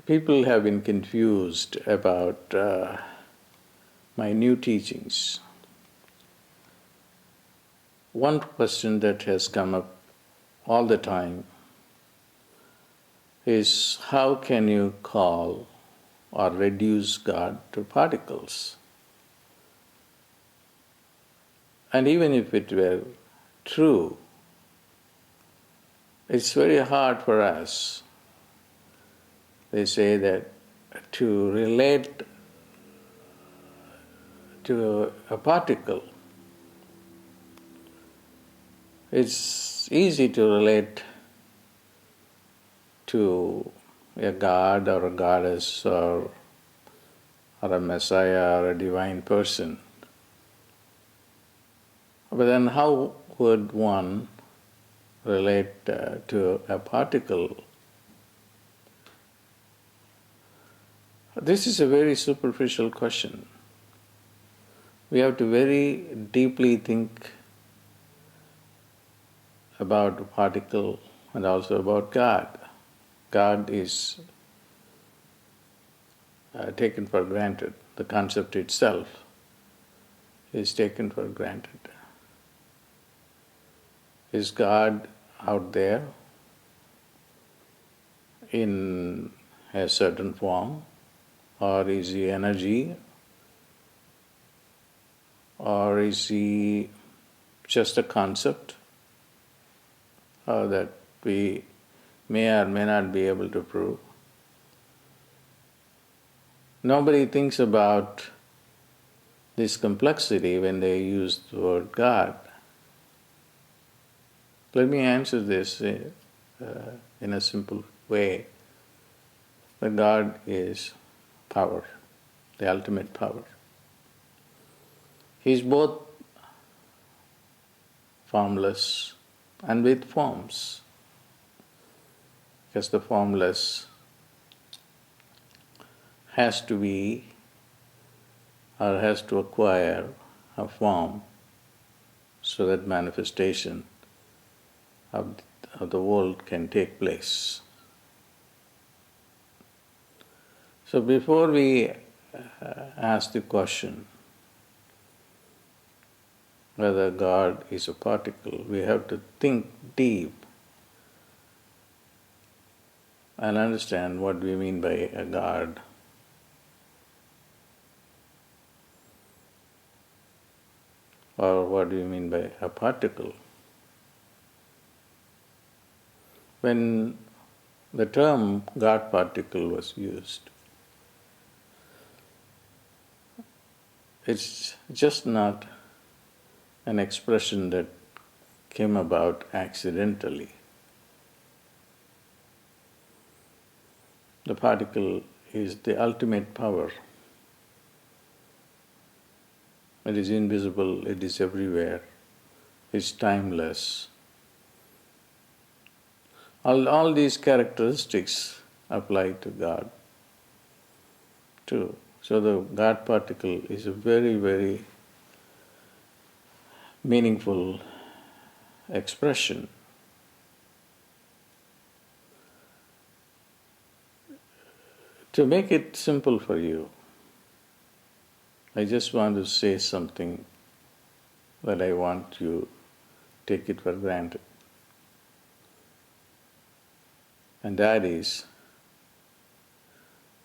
People have been confused about my new teachings. One question that has come up all the time is how can you call or reduce God to particles? And even if it were true, it's very hard for us. They say that to relate to a particle, it's easy to relate to a god or a goddess or a messiah or a divine person. But then how would one relate to a particle? This is a very superficial question. We have to very deeply think about the particle and also about God. God is taken for granted. The concept itself is taken for granted. Is God out there in a certain form, or is he energy, or is he just a concept that we may or may not be able to prove? Nobody thinks about this complexity when they use the word God. Let me answer this in a simple way. That God is power, the ultimate power. He is both formless and with forms, because the formless has to be or has to acquire a form so that manifestation of the world can take place. So before we ask the question whether God is a particle, we have to think deep and understand what we mean by a God. Or what do you mean by a particle? When the term God particle was used, it's just not an expression that came about accidentally. The particle is the ultimate power. It is invisible, it is everywhere, it's timeless. All these characteristics apply to God too. So the God particle is a very, very meaningful expression. To make it simple for you, I just want to say something that I want you to take it for granted. And that is,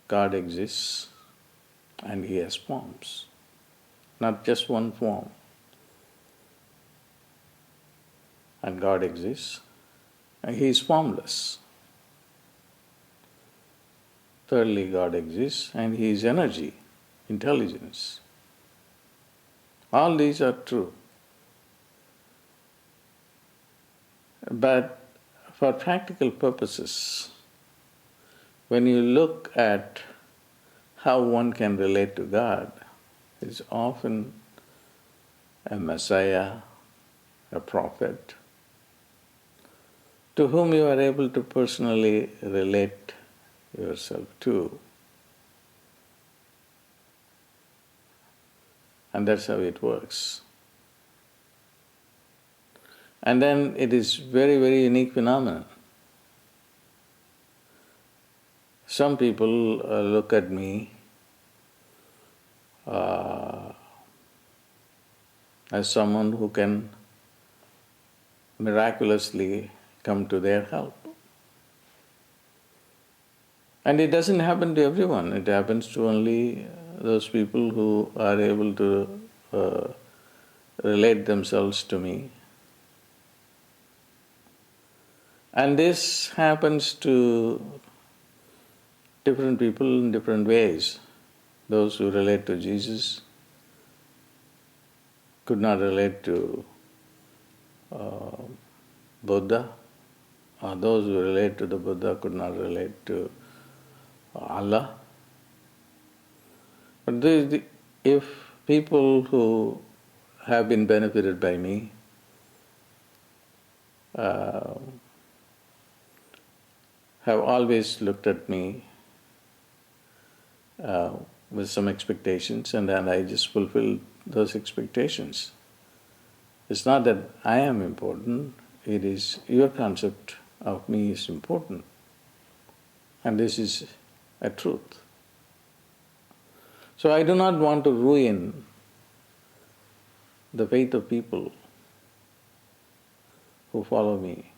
God exists and He has forms, not just one form. And God exists and He is formless. Thirdly, God exists and He is energy, intelligence. All these are true. But for practical purposes, when you look at how one can relate to God, it's often a Messiah, a prophet, to whom you are able to personally relate yourself to. And that's how it works. And then it is very, very unique phenomenon. Some people look at me uh, as someone who can miraculously come to their help. And it doesn't happen to everyone, it happens to only those people who are able to relate themselves to me. And this happens to different people in different ways. Those who relate to Jesus could not relate to uh, Buddha, or those who relate to the Buddha could not relate to Allah. But if people who have been benefited by me uh, have always looked at me uh, with some expectations, and then I just fulfill those expectations. It's not that I am important, it is your concept of me is important. And this is a truth. So I do not want to ruin the faith of people who follow me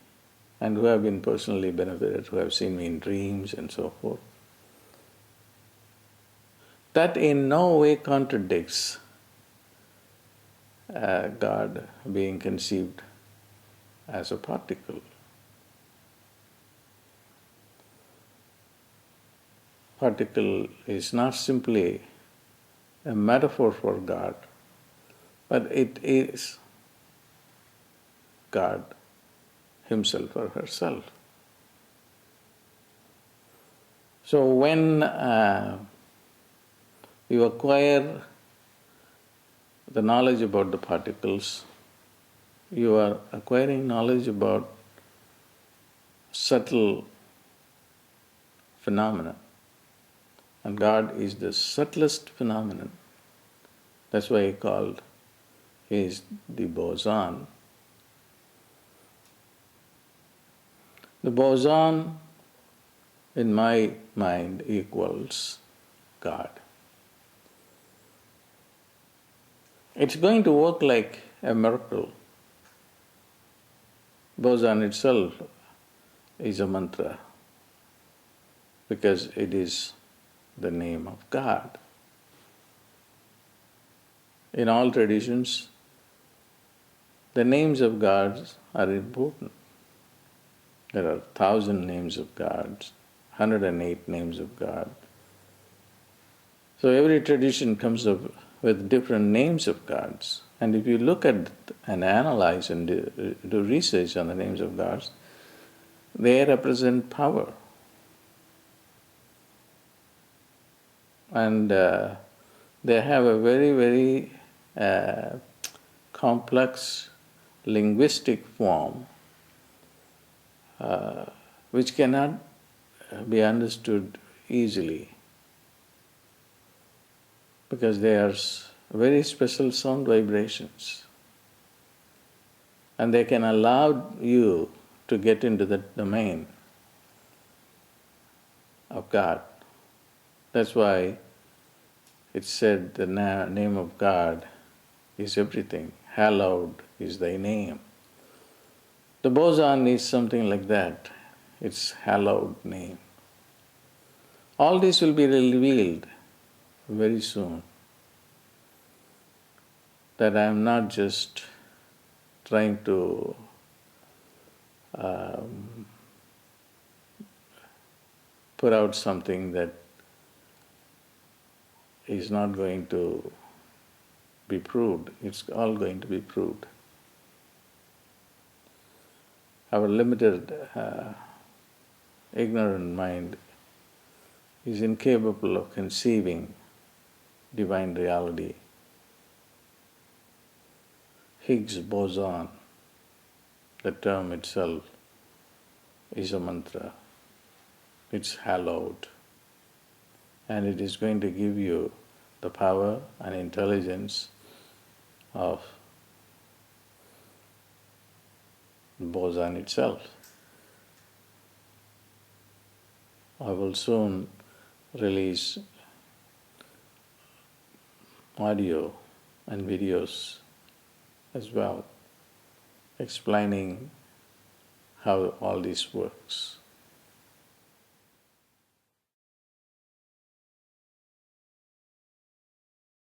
and who have been personally benefited, who have seen me in dreams and so forth. That in no way contradicts God being conceived as a particle. Particle is not simply a metaphor for God, but it is God Himself or herself. So when you acquire the knowledge about the particles, you are acquiring knowledge about subtle phenomena. And God is the subtlest phenomenon. That's why He is the boson. The boson in my mind equals God. It's going to work like a miracle. Boson itself is a mantra because it is the name of God. In all traditions, the names of gods are important. There are 1,000 names of gods, 108 names of God. So every tradition comes up with different names of gods. And if you look at and analyze and do research on the names of gods, they represent power. And they have a very, very complex linguistic form which cannot be understood easily because they are very special sound vibrations and they can allow you to get into the domain of God. That's why it's said the name of God is everything. Hallowed is thy name. The boson is something like that. It's hallowed name. All this will be revealed very soon. That I am not just trying to put out something that is not going to be proved. It's all going to be proved. Our limited, ignorant mind is incapable of conceiving divine reality. Higgs Boson, the term itself, is a mantra. It's hallowed. And it is going to give you the power and intelligence of the boson itself. I will soon release audio and videos as well, explaining how all this works.